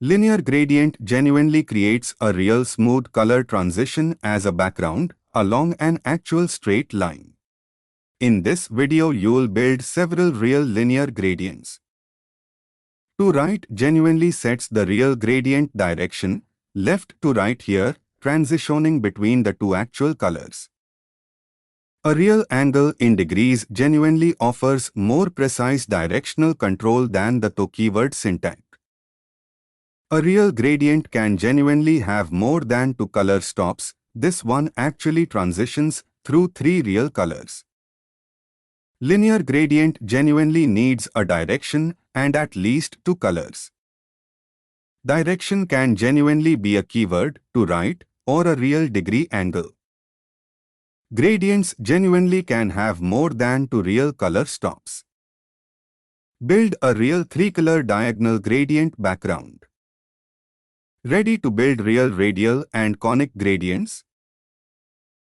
Linear gradient genuinely creates a real smooth color transition as a background along an actual straight line. In this video, you'll build several real linear gradients. To right genuinely sets the real gradient direction, left to right here, transitioning between the two actual colors. A real angle in degrees genuinely offers more precise directional control than the to keyword syntax. A real gradient can genuinely have more than two color stops. This one actually transitions through three real colors. Linear gradient genuinely needs a direction and at least two colors. Direction can genuinely be a keyword, to right, or a real degree angle. Gradients genuinely can have more than two real color stops. Build a real three-color diagonal gradient background. Ready to build real radial and conic gradients?